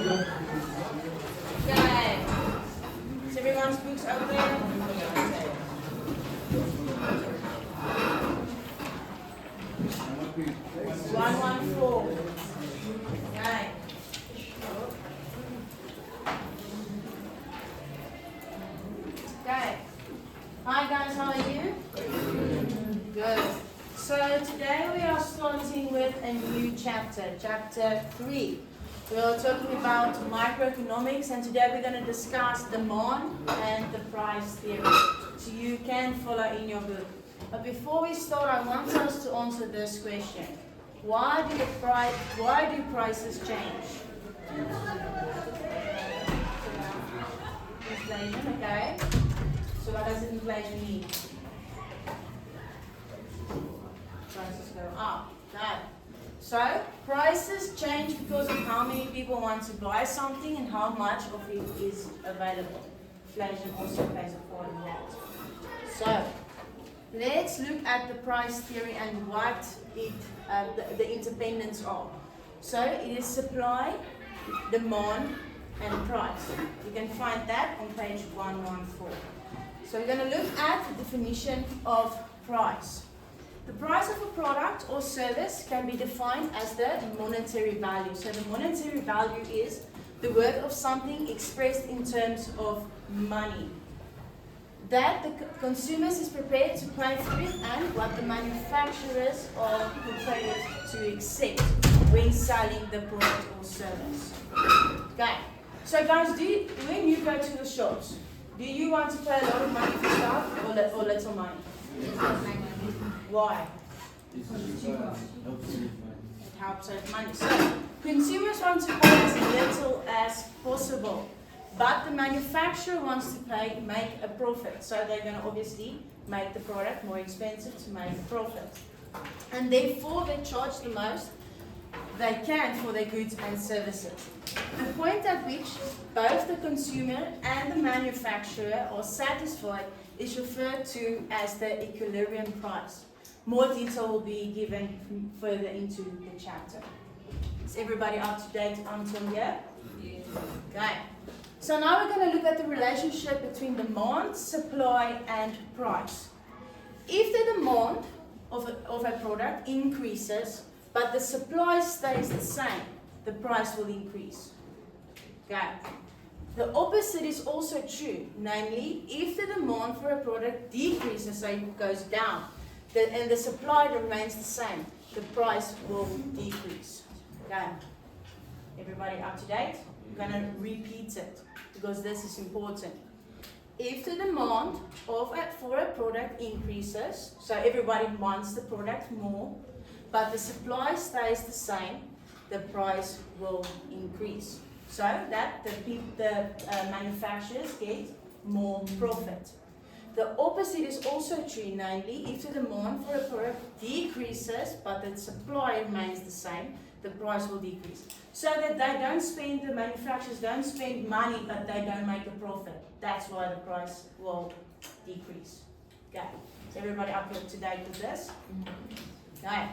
Okay. Is everyone's books open? 114. Okay. Okay. Hi guys, how are you? Good. So today we are starting with a new chapter, chapter 3. We are talking about microeconomics, and today we're going to discuss demand and the price theory. So you can follow in your book. But before we start, I want us to answer this question. Why do prices change? Inflation, okay. So what does inflation mean? Prices go up. Okay. So prices change because of how many people want to buy something and how much of it is available. Inflation also plays a part in that. So let's look at the price theory and what the independence are. So it is supply, demand, and price. You can find that on page 114. So we're going to look at the definition of price. The price of a product or service can be defined as the monetary value. So the monetary value is the worth of something expressed in terms of money that the consumers is prepared to pay for it and what the manufacturers are prepared to accept when selling the product or service. Okay, so guys, when you go to the shops, do you want to pay a lot of money for stuff or little money? Why? It helps save money. So consumers want to pay as little as possible. But the manufacturer wants to make a profit. So they're going to obviously make the product more expensive to make a profit. And therefore they charge the most they can for their goods and services. The point at which both the consumer and the manufacturer are satisfied is referred to as the equilibrium price. More detail will be given further into the chapter. Is everybody up to date until here? Yes. Okay. So now we're going to look at the relationship between demand, supply, and price. If the demand of a product increases, but the supply stays the same, the price will increase. Okay. The opposite is also true, namely, if the demand for a product decreases, so it goes down, and the supply remains the same, the price will decrease. Okay. Everybody up to date? I'm going to repeat it because this is important. If the demand for a product increases, so everybody wants the product more, but the supply stays the same, the price will increase. So that the manufacturers get more profit. The opposite is also true, namely, if the demand for a product decreases, but the supply remains the same, the price will decrease. So that the manufacturers don't spend money, but they don't make a profit. That's why the price will decrease. Okay, is everybody up to date with this? Okay,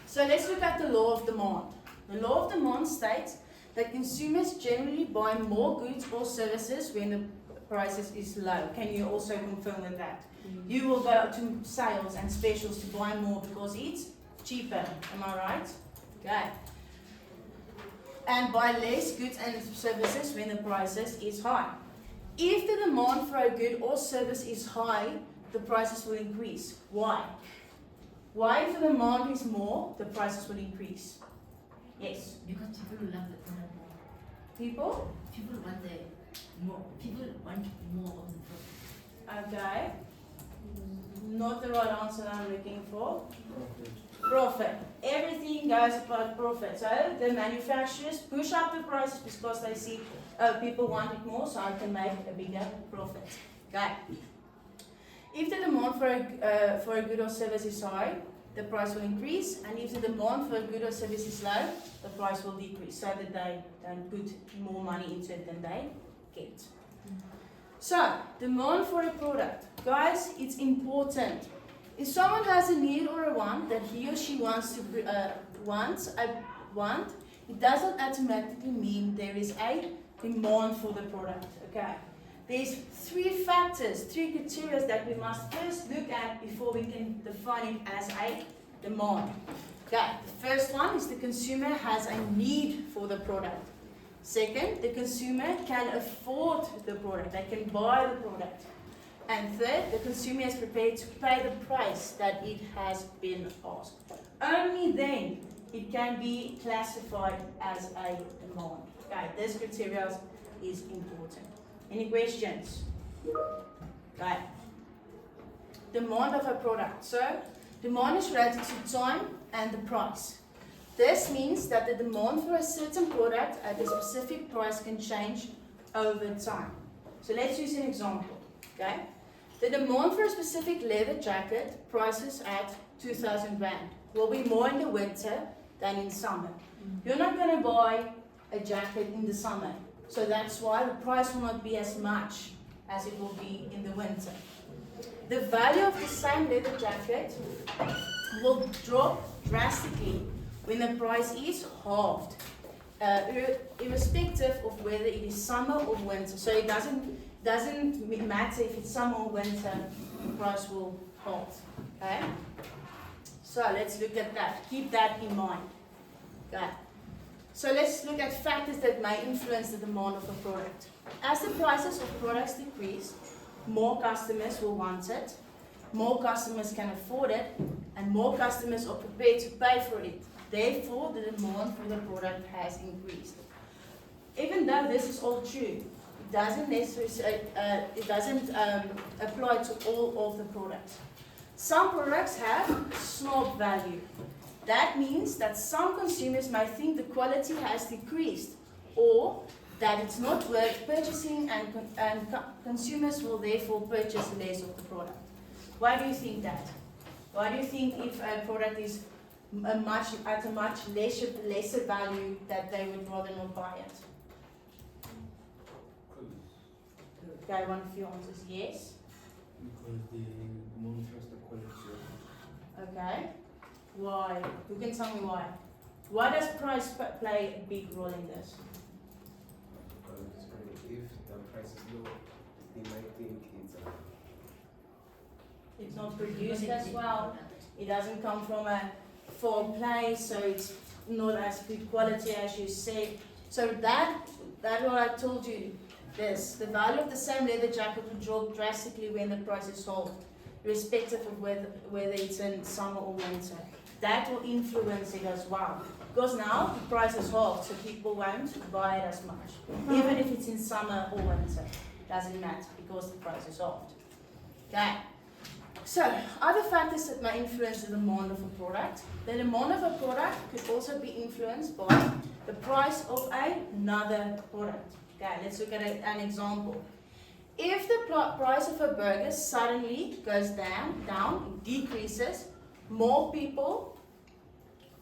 so let's look at the law of demand. The law of demand states that consumers generally buy more goods or services when the prices is low. Can you also confirm with that? You will go to sales and specials to buy more because it's cheaper. Am I right? Okay. And buy less goods and services when the prices is high. If the demand for a good or service is high, the prices will increase. Why? Why, if the demand is more, the prices will increase? Yes. Because people love the product more. People? People want more. People want more of the product. Okay. Not the right answer that I'm looking for. Profit. Everything goes about profit. So the manufacturers push up the prices because they see people want it more, so I can make a bigger profit. Okay. If the demand for a good or service is high, the price will increase, and if the demand for a good or service is low, the price will decrease, so that they don't put more money into it than they get. So, demand for a product. Guys, it's important. If someone has a need or a want that he or she wants to it doesn't automatically mean there is a demand for the product. Okay. There's three factors, three criteria that we must first look at before we can define it as a demand. Okay, the first one is the consumer has a need for the product. Second, the consumer can afford the product, they can buy the product. And third, the consumer is prepared to pay the price that it has been asked. Only then it can be classified as a demand. Okay, this criteria is important. Any questions? Okay. Demand of a product. So, demand is related to time and the price. This means that the demand for a certain product at a specific price can change over time. So let's use an example. Okay? The demand for a specific leather jacket, prices at 2,000 rand, will be more in the winter than in summer. You're not going to buy a jacket in the summer, so that's why the price will not be as much as it will be in the winter. The value of the same leather jacket will drop drastically when the price is halved, irrespective of whether it is summer or winter. So it doesn't matter if it's summer or winter, the price will halve. Okay? So let's look at that. Keep that in mind. Okay. So let's look at factors that may influence the demand of a product. As the prices of products decrease, more customers will want it, more customers can afford it, and more customers are prepared to pay for it. Therefore, the demand for the product has increased. Even though this is all true, it doesn't necessarily apply to all of the products. Some products have snob value. That means that some consumers may think the quality has decreased, or that it's not worth purchasing, and consumers will therefore purchase less of the product. Why do you think that? Why do you think if a product is at a much lesser value that they would rather not buy it? Okay, one of your answers, yes. Because they monitor the quality of Okay. Why? You can tell me why. Why does price play a big role in this? If the price is low, they might think It's not produced as well. It doesn't come from a far place, so it's not as good quality as you say. So that what I told you. The value of the same leather jacket will drop drastically when the price is sold, irrespective of whether it's in summer or winter. That will influence it as well. Because now the price is halved, so people won't buy it as much. Even if it's in summer or winter, doesn't matter because the price is halved. Okay. So, other factors that may influence the demand of a product. The demand of a product could also be influenced by the price of another product. Okay, let's look at an example. If the price of a burger suddenly goes down, decreases, more people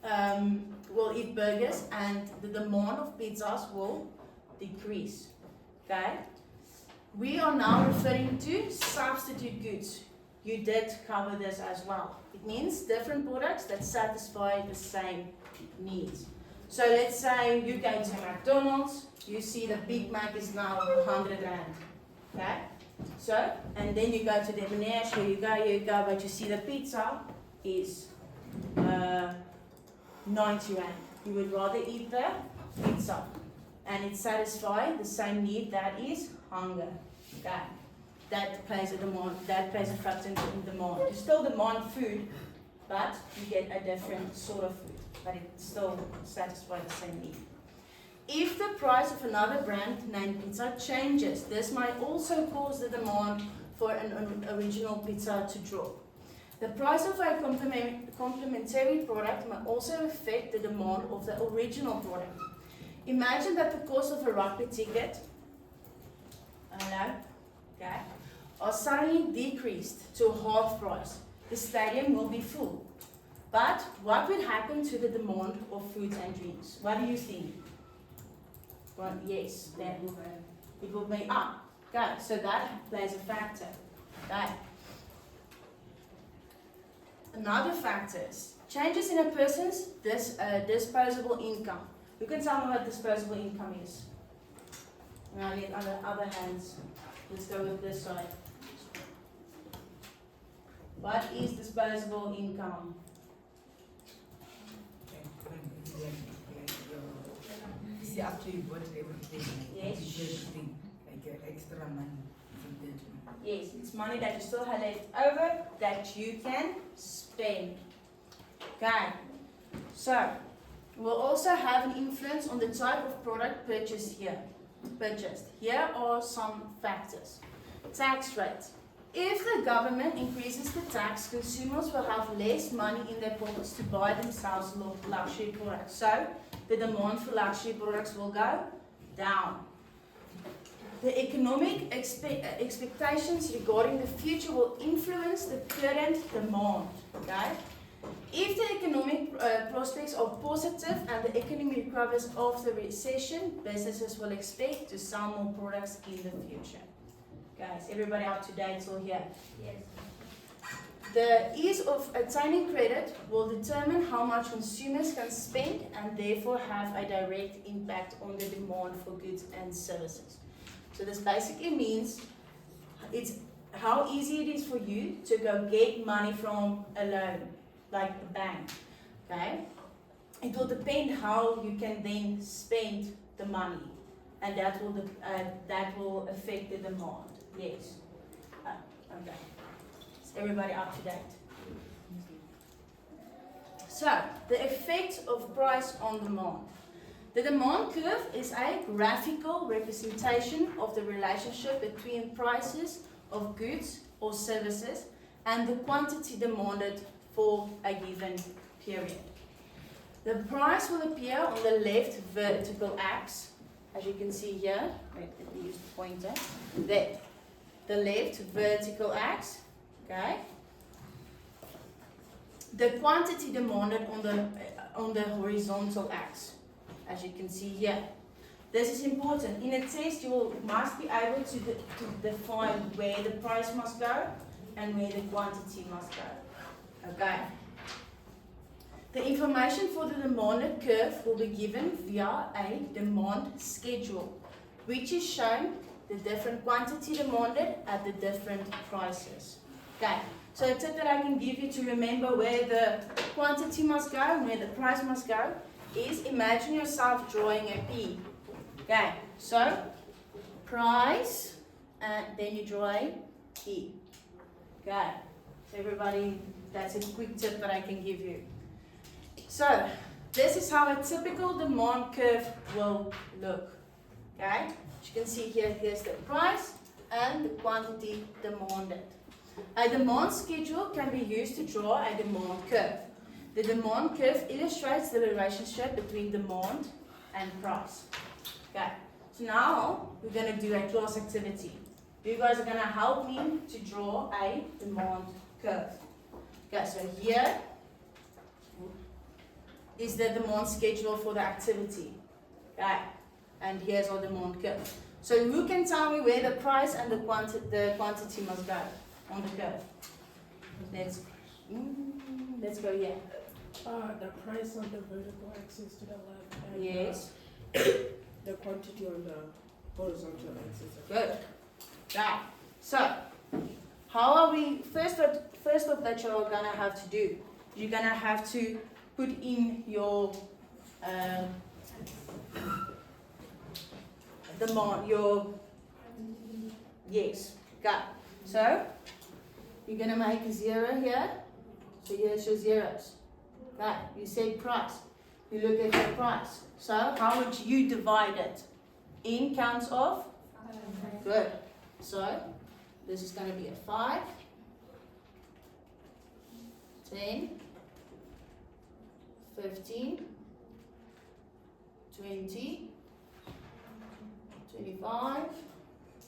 will eat burgers and the demand of pizzas will decrease. Okay? We are now referring to substitute goods. You did cover this as well. It means different products that satisfy the same needs. So let's say you go to McDonald's, you see the Big Mac is now 100 rand. Okay? So, and then you go to the Bernice, you go, but you see the pizza is 90 rand. You would rather eat the pizza. And it satisfies the same need, that is hunger. Okay? That plays a factor in demand. You still demand food, but you get a different sort of food. But it still satisfies the same need. If the price of another brand named pizza changes, this might also cause the demand for an original pizza to drop. The price of a complementary product may also affect the demand of the original product. Imagine that the cost of a rugby ticket, are suddenly decreased to half price. The stadium will be full. But what will happen to the demand of foods and drinks? What do you think? Well, yes, then it will be up. Okay, so that plays a factor. Okay. Another factor is changes in a person's disposable income. Who can tell me what disposable income is? And I need other hands. Let's go with this side. What is disposable income? See, after you bought everything, Yes. you get everything, like extra money. Yes, it's money that you still have left over that you can spend. Okay, so we'll also have an influence on the type of product purchased. Here are some factors. Tax rate. If the government increases the tax, consumers will have less money in their pockets to buy themselves luxury products. So the demand for luxury products will go down. The economic expectations regarding the future will influence the current demand. Okay? If the economic prospects are positive and the economy recovers after recession, businesses will expect to sell more products in the future. Guys, everybody up to date till here? Yes. The ease of attaining credit will determine how much consumers can spend and therefore have a direct impact on the demand for goods and services. So this basically means it's how easy it is for you to go get money from a loan, like a bank. Okay? It will depend how you can then spend the money, and that will affect the demand. Yes. Okay. Is everybody up to date? So the effect of price on demand. The demand curve is a graphical representation of the relationship between prices of goods or services and the quantity demanded for a given period. The price will appear on the left vertical axis, as you can see here. Let me use the pointer. There. The left vertical axis, okay? The quantity demanded on the horizontal axis, as you can see here. This is important. In a test, you must be able to define where the price must go and where the quantity must go. Okay. The information for the demanded curve will be given via a demand schedule, which is shown the different quantity demanded at the different prices. Okay. So a tip that I can give you to remember where the quantity must go and where the price must go is imagine yourself drawing a P. Okay, so price and then you draw a P. Okay, so everybody, that's a quick tip that I can give you. So this is how a typical demand curve will look. Okay, as you can see here, here's the price and the quantity demanded. A demand schedule can be used to draw a demand curve. The demand curve illustrates the relationship between demand and price. Okay, so now we're going to do a class activity. You guys are going to help me to draw a demand curve. Okay, so here is the demand schedule for the activity. Okay, and here's our demand curve. So who can tell me where the price and the quantity must go on the curve? Let's go here. The price on the vertical axis to the left and Yes. the quantity on the horizontal axis. Good. Right. So, how are we? First off, that you're gonna have to do, you're gonna have to put in your demand. Yes. Okay. So, you're gonna make a 0 here. So here's your zeros. Okay. You say price. You look at your price. So, how would you divide it? In counts of? Good. So, this is going to be a 5, 10, 15, 20, 25.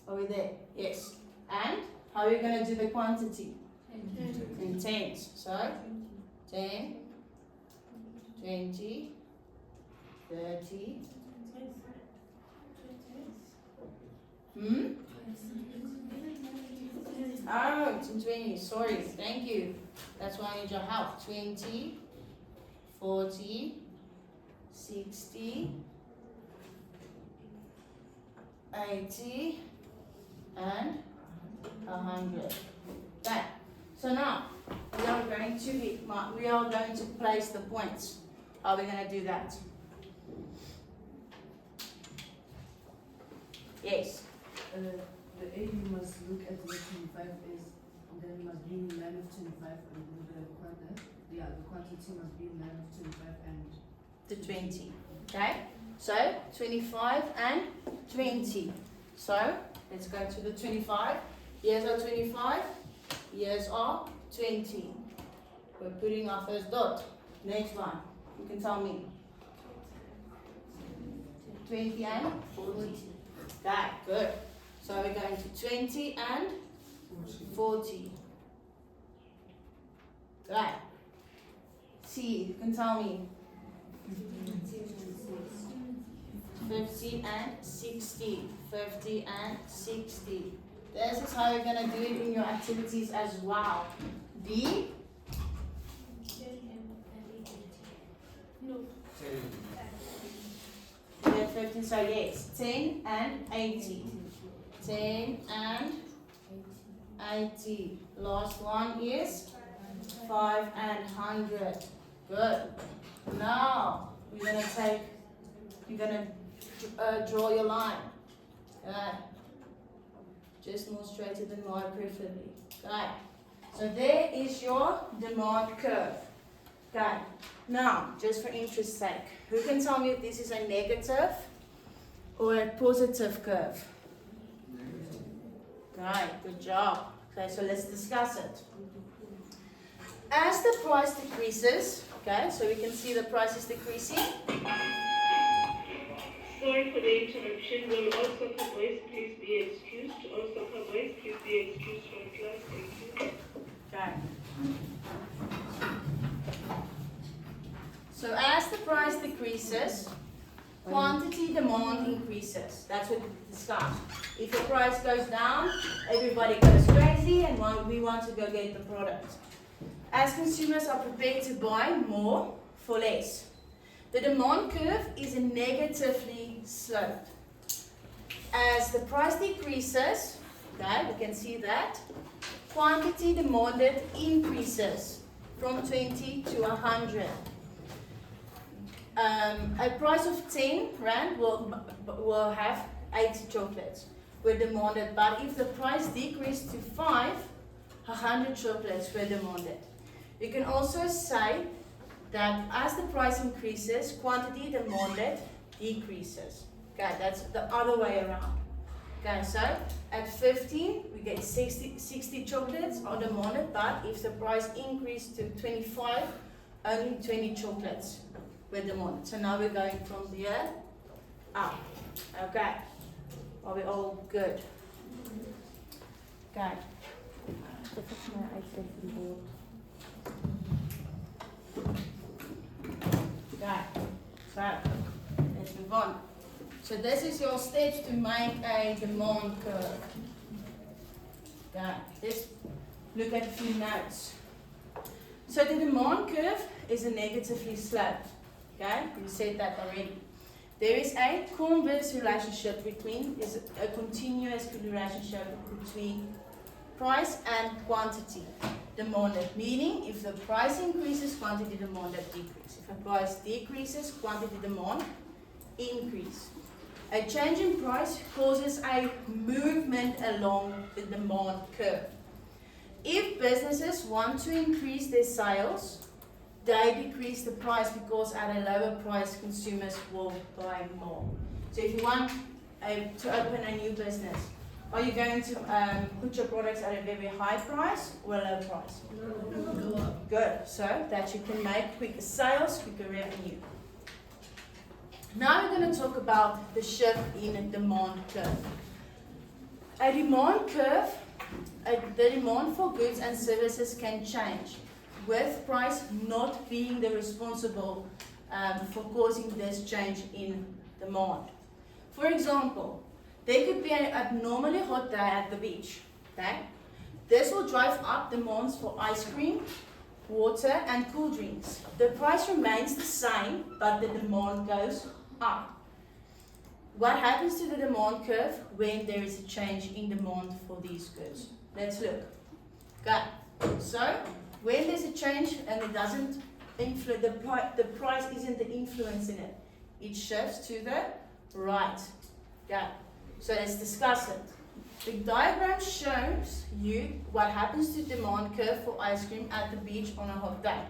Are we there? Yes. And how are we going to do the quantity? In tens. So, 10, 20, 30. Oh, it's in 20. Sorry. Thank you. That's why I need your help. 20, 40, 60, 80 and 100. Okay. So now we are going to place the points. How are we going to do that? Yes. The A you must look at where 25 is, and then it must be in line with 25, and then the quantity must be in line with 25 and To 20. Okay? So 25 and 20. So let's go to the 25. Here's our 25. Here's our 20. We're putting our first dot. Next one. You can tell me. 20 and 40. Okay, good. So we're going to 20 and 40. Right. C, you can tell me. 50 and 60. 50 and 60. This is how you're going to do it in your activities as well. D. No. 15, so yes. 10 and 80. 10 and 80. Last one is 5 and 100. Good. Now you're gonna draw your line. Okay. Just more straighter than mine, preferably. Okay. So there is your demand curve. Okay. Now, just for interest's sake, who can tell me if this is a negative or a positive curve? Right, good job. Okay, so let's discuss it. As the price decreases, okay, so we can see the price is decreasing. Sorry for the interruption. Will all soccer boys please be excused? All soccer boys please be excused from class. Thank you. Okay. So as the price decreases, quantity demand increases. That's what we discussed. If the price goes down, everybody goes crazy and we want to go get the product. As consumers are prepared to buy more for less. The demand curve is negatively sloped. As the price decreases, okay, we can see that, quantity demanded increases from 20 to 100. A price of 10 Rand will have 80 chocolates were demanded, but if the price decreased to 5, 100 chocolates were demanded. You can also say that as the price increases, quantity demanded decreases. Okay, that's the other way around. Okay, so at 15, we get 60 chocolates are demanded, but if the price increased to 25, only 20 chocolates were demanded. So now we're going from here up. Okay, are we all good? Okay. Okay, so let's move on. So this is your steps to make a demand curve. Okay, let's look at a few notes. So the demand curve is a negatively sloped. Okay, we said that already. There is a converse relationship is a continuous relationship between price and quantity demanded, meaning if the price increases, quantity demanded decreases. If the price decreases, quantity demand increase. A change in price causes a movement along the demand curve. If businesses want to increase their sales, they decrease the price because at a lower price consumers will buy more. So if you want to open a new business, are you going to put your products at a very high price or a low price? lower. Good, so that you can make quicker sales, quicker revenue. Now we're going to talk about the shift in a demand curve. A demand curve, the demand for goods and services can change, with price not being the responsible for causing this change in demand. For example, there could be an abnormally hot day at the beach. Okay? This will drive up demands for ice cream, water and cool drinks. The price remains the same, but the demand goes up. what happens to the demand curve when there is a change in demand for these goods? Let's look. Okay, so when there's a change and it doesn't influence, the price isn't the influence in it, it shifts to the right. Okay, so let's discuss it. The diagram shows you what happens to demand curve for ice cream at the beach on a hot day.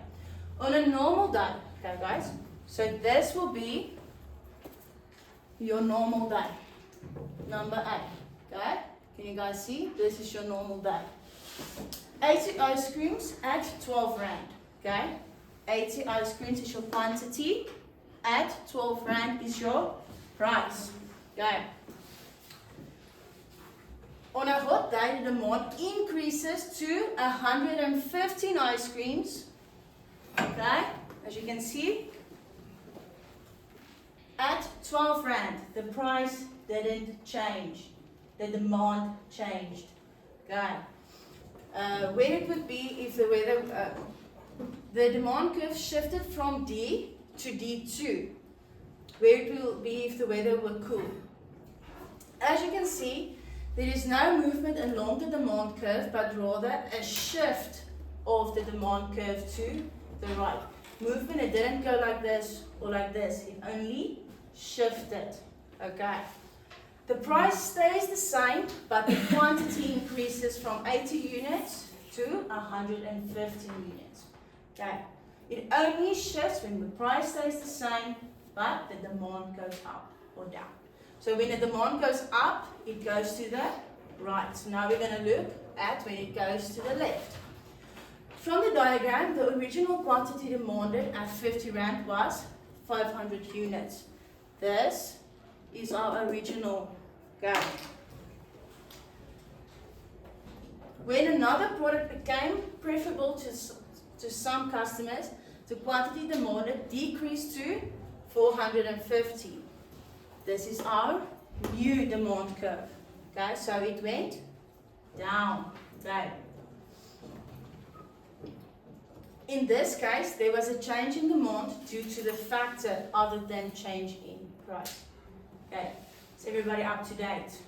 On a normal day, okay guys, so this will be your normal day, number 8, okay? Can you guys see? This is your normal day. 80 ice creams at 12 Rand, okay? 80 ice creams is your quantity, at 12 Rand is your price, okay? On a hot day, the demand increases to 115 ice creams, okay? As you can see, at 12 Rand, the price didn't change. The demand changed. Okay. Where it would be if the weather, the demand curve shifted from D to D2. Where it will be if the weather were cool. As you can see, there is no movement along the demand curve, but rather a shift of the demand curve to the right. Movement, it didn't go like this or like this. It only shifted. Okay. The price stays the same, but the quantity increases from 80 units to 115 units. Okay. It only shifts when the price stays the same, but the demand goes up or down. So when the demand goes up, it goes to the right. So now we're going to look at when it goes to the left. From the diagram, the original quantity demanded at 50 Rand was 500 units. This is our original guide. When another product became preferable to some customers, the quantity demanded decreased to 450. This is our new demand curve. Okay, so it went down. Okay. In this case, there was a change in demand due to the factor other than change in price. Okay, is everybody up to date?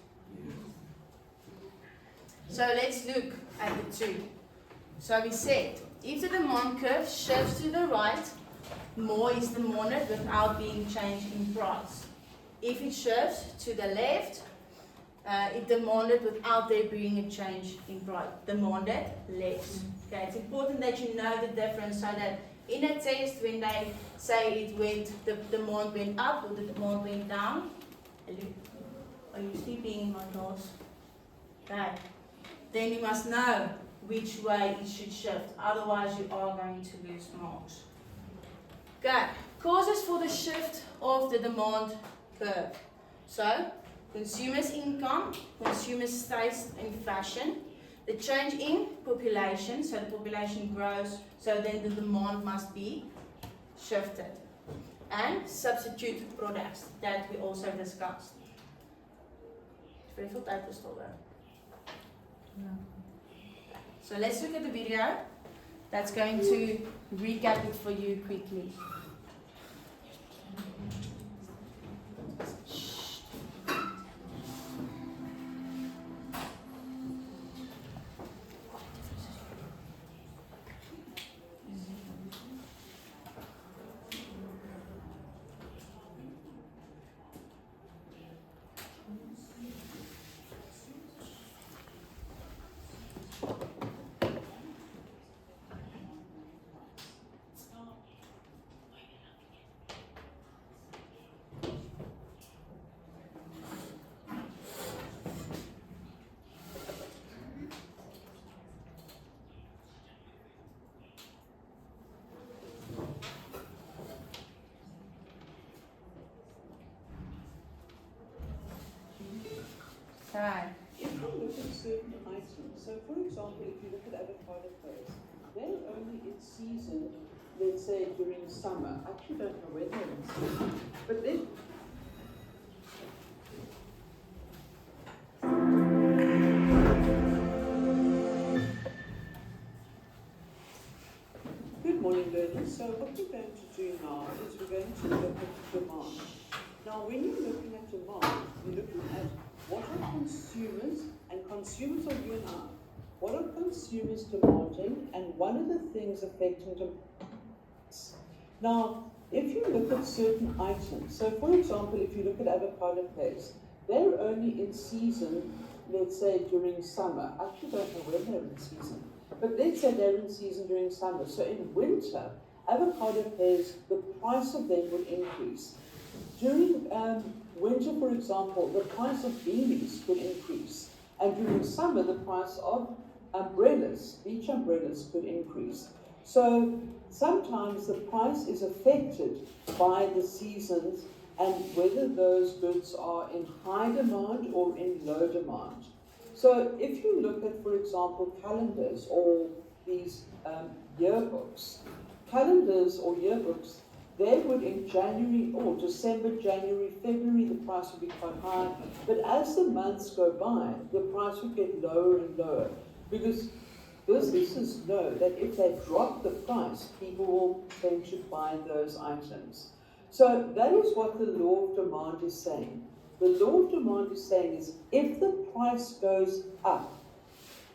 So let's look at the two. So we said, if the demand curve shifts to the right, more is demanded without being changed in price. If it shifts to the left, it demanded without there being a change in price. Demanded less. Okay, it's important that you know the difference so that in a test when they say the demand went up or the demand went down. Are you sleeping in my class? Okay. Then you must know which way it should shift. Otherwise you are going to lose marks. Okay. Causes for the shift of the demand curve. So, consumers' income, consumers' taste and fashion, the change in population, so the population grows, so then the demand must be shifted. And substitute products that we also discussed. So let's look at the video that's going to recap it for you quickly. Okay. If you look at certain items, so for example, if you look at avocado toast, they're only in season, let's say during summer. I actually don't know when they're in season, but then. Good morning, learners. So what we're going to do now is we're going to look at demand. Now, when you're looking at demand, you're looking at what are consumers, and consumers are you and I. What are consumers demanding, and what are the things affecting demand? Now, if you look at certain items, so for example, if you look at avocado paste, they're only in season, let's say during summer. I actually don't know when they're in season, but let's say they're in season during summer. So in winter, avocado paste, the price of them would increase. During winter, for example, the price of beanies could increase. And during summer, the price of umbrellas, beach umbrellas, could increase. So sometimes the price is affected by the seasons and whether those goods are in high demand or in low demand. So if you look at, for example, calendars or these yearbooks, calendars or yearbooks, they would in January or December, January, February, the price would be quite high. But as the months go by, the price would get lower and lower because businesses know that if they drop the price, people will tend to buy those items. So that is what the law of demand is saying. The law of demand is saying is if the price goes up,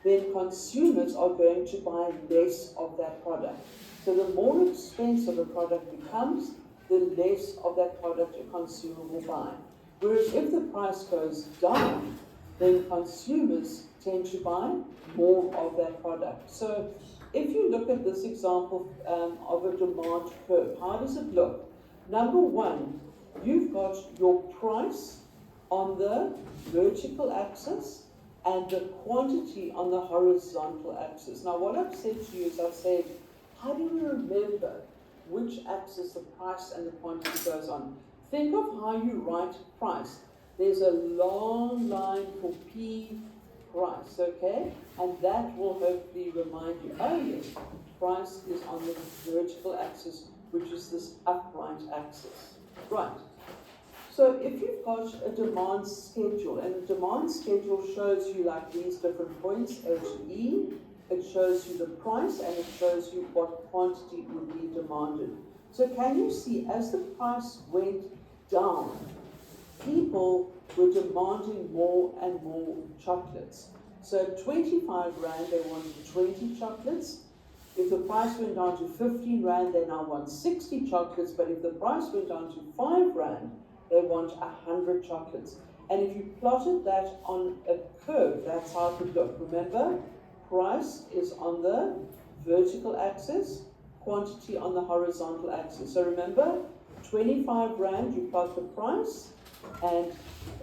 then consumers are going to buy less of that product. So the more expensive a product becomes, the less of that product a consumer will buy. Whereas if the price goes down, then consumers tend to buy more of that product. So if you look at this example of a demand curve, how does it look? Number one, you've got your price on the vertical axis and the quantity on the horizontal axis. Now what I've said to you is I've said, how do you remember which axis the price and the quantity goes on? Think of how you write price. There's a long line for P price, okay? And that will hopefully remind you, oh yes, price is on the vertical axis, which is this upright axis. Right. So if you've got a demand schedule, and a demand schedule shows you like these different points, A to E, it shows you the price and it shows you what quantity would be demanded. So can you see as the price went down, people were demanding more and more chocolates. So 25 Rand, they wanted 20 chocolates. If the price went down to 15 Rand, they now want 60 chocolates. But if the price went down to 5 Rand, they want 100 chocolates. And if you plotted that on a curve, that's how it would look. Remember, price is on the vertical axis, quantity on the horizontal axis. So remember, 25 Rand, you plot the price, and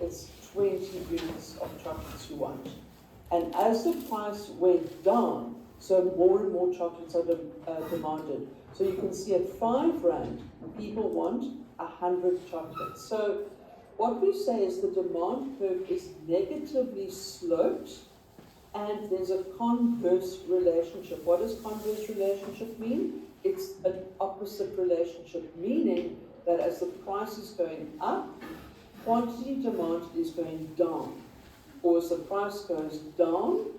it's 20 units of chocolates you want. And as the price went down, so more and more chocolates are demanded. So you can see at 5 Rand, people want 100 chocolates. So what we say is the demand curve is negatively sloped, and there's a converse relationship. What does converse relationship mean? It's an opposite relationship, meaning that as the price is going up, quantity demand is going down. Or as the price goes down,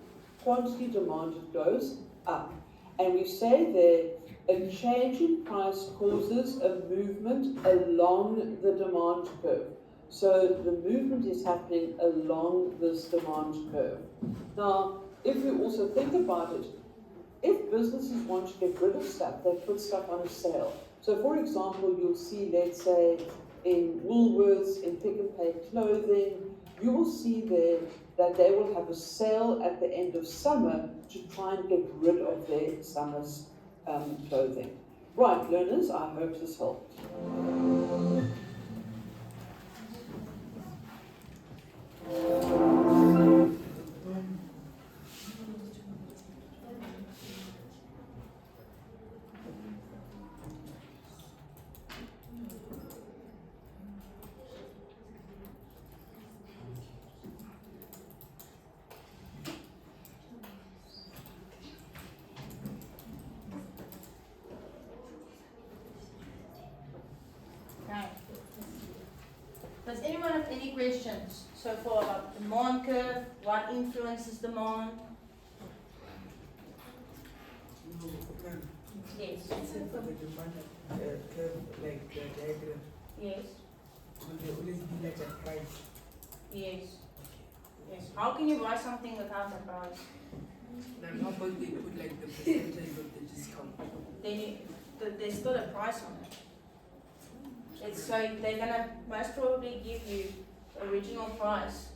quantity demanded goes up. And we say there, a change in price causes a movement along the demand curve. So the movement is happening along this demand curve. Now, if you also think about it, if businesses want to get rid of stuff, they put stuff on a sale. So for example, you'll see, let's say, in Woolworths, in Pick and Pay clothing, you will see there that they will have a sale at the end of summer to try and get rid of their summer clothing. Right, learners, I hope this helped. Right. Does anyone have any questions so far about the demand curve? What influences demand? Yes. For the demand curve, like the diagram, Yes. will there always be like a price? Yes. Yes. How can you buy something without a price? Then how about they put like the percentage of the discount? There's still a price on it. It's so they're gonna most probably give you original price,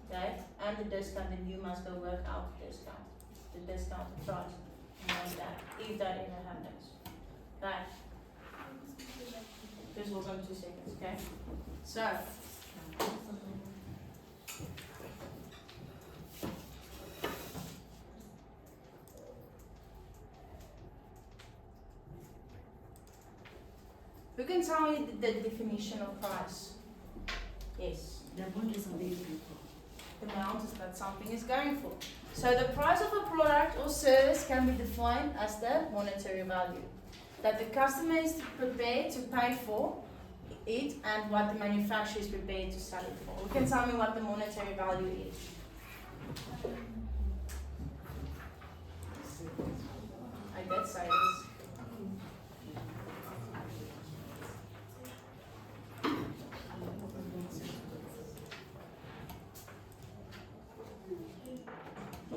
okay, and the discount, and you must go work out the discounted price, and like that, if that ever happens. Right. Just hold on 2 seconds, okay? So. Who can tell me the definition of price? Yes. The amount is available. The amount is that something is going for. So the price of a product or service can be defined as the monetary value that the customer is prepared to pay for it and what the manufacturer is prepared to sell it for. Who can tell me what the monetary value is? I did say this.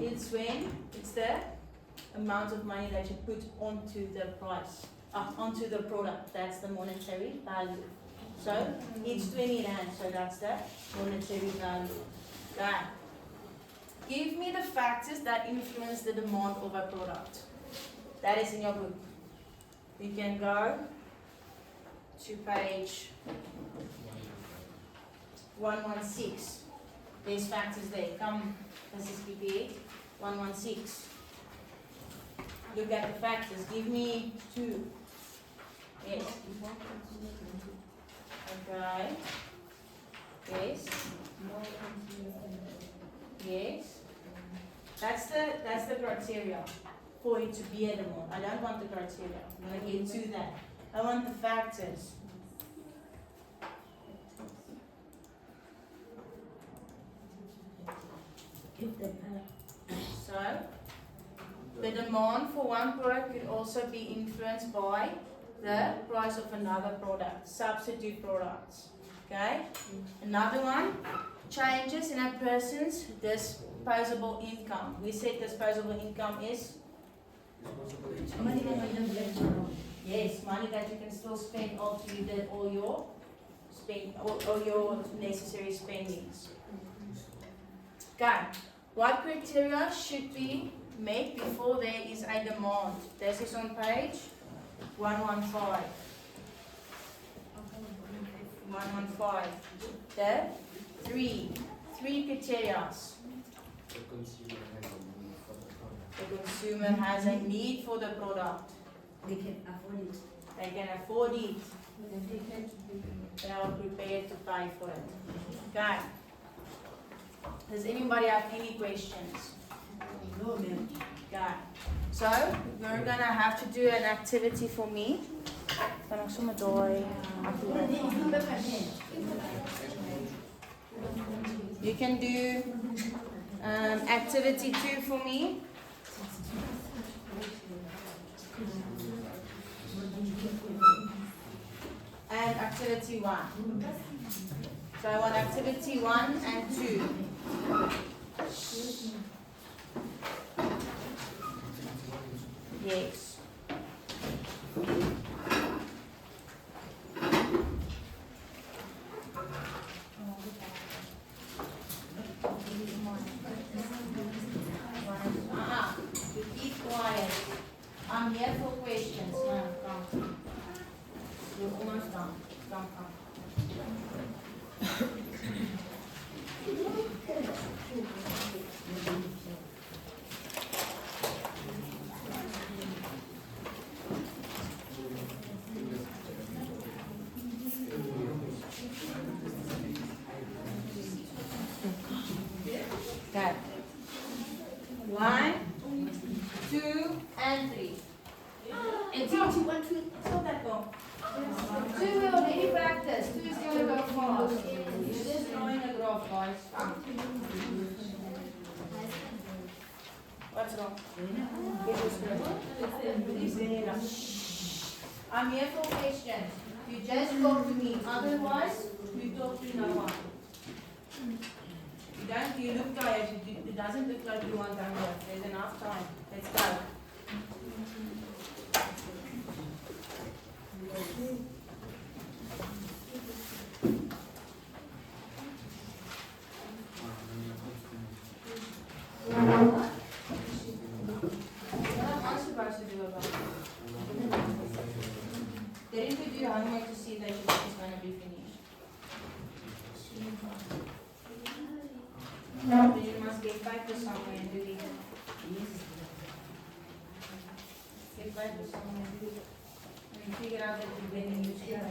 It's when it's the amount of money that you put onto the price, onto the product. That's the monetary value. So it's 20 rand, so that's the monetary value. Right. Give me the factors that influence the demand of a product. That is in your book. You can go to page 116. There's factors there. Come, this is PPA 116. Look at the factors. Give me 2. Yes. Okay. Yes. Yes. That's the criteria for it to be a demand. I don't want the criteria. I'm gonna get to that. I want the factors. So, the demand for one product could also be influenced by the price of another product, substitute products. Okay? Another one, changes in a person's disposable income. We said disposable income is? Money that I don't left around. Yes, money that you can still spend after you did all your all your necessary spendings. Okay. What criteria should be met before there is a demand? This is on page 115. 115. The three criteria. The consumer has a need for the product. The consumer has a need for the product. They can afford it. They can afford it. They are prepared to pay for it. Okay. Does anybody have any questions? No, ma'am. Okay. So we're gonna have to do an activity for me. You can do activity 2 for me. And activity 1. So I want activity 1 and 2. Yes. You keep quiet. I'm here for questions. No, come. You're almost done. Come. Okay. 1, 2, and 3. Activity 1, 2. Stop that go. 2 we already practiced. 2 is going to go fast. You're just drawing a graph, guys. What's wrong? I'm here for questions. You just talk to me. Otherwise, you talk to no one. You look tired. It doesn't look like you want homework. There's enough time. Let's go. What am I supposed to do about it? Didn't we do homework to see that your book is going to be finished? Then you must get back to somewhere and do it. Get back to somewhere and do it. And figure out that you're getting used to it.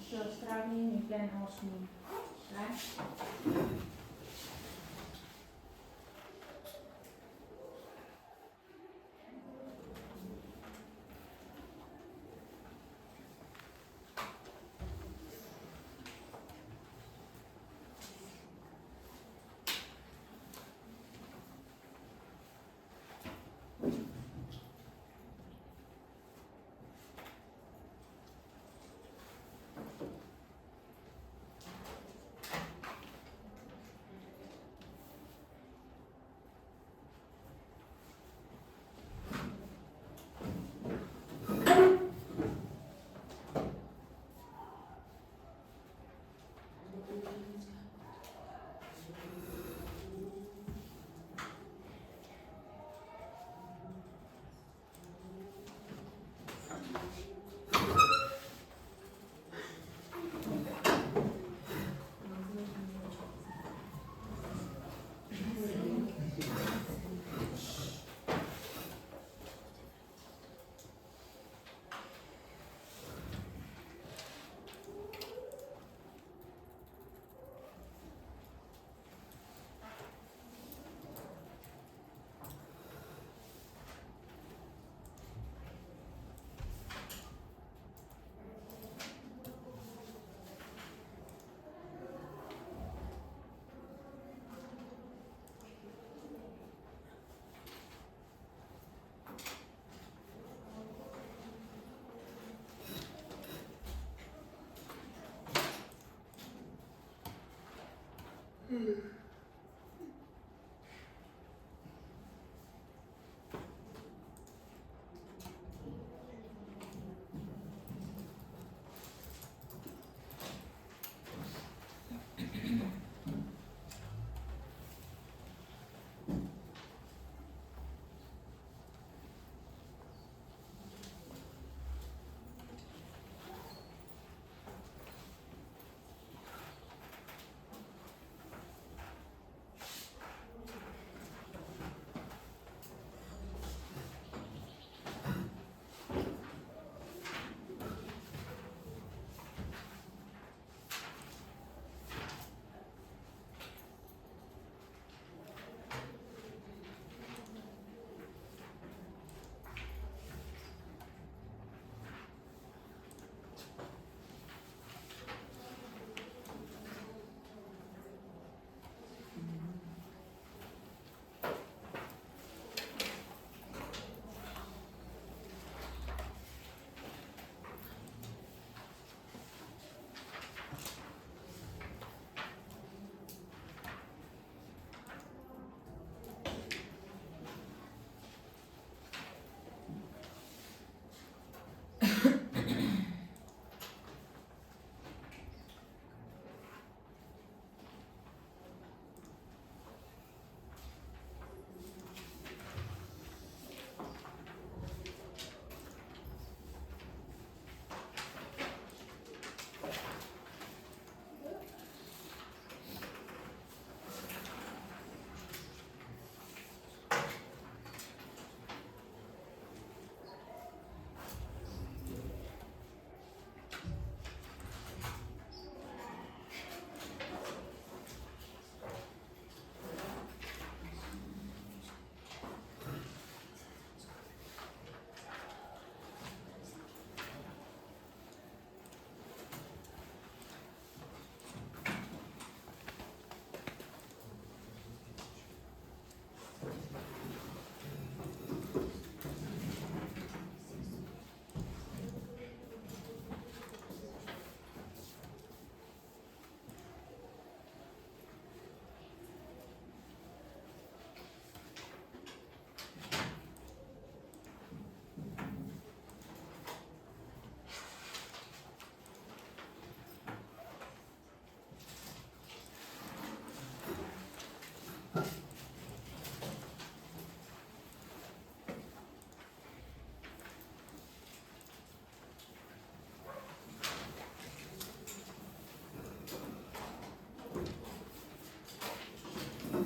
If you're struggling, you can ask me. Right? Hmm.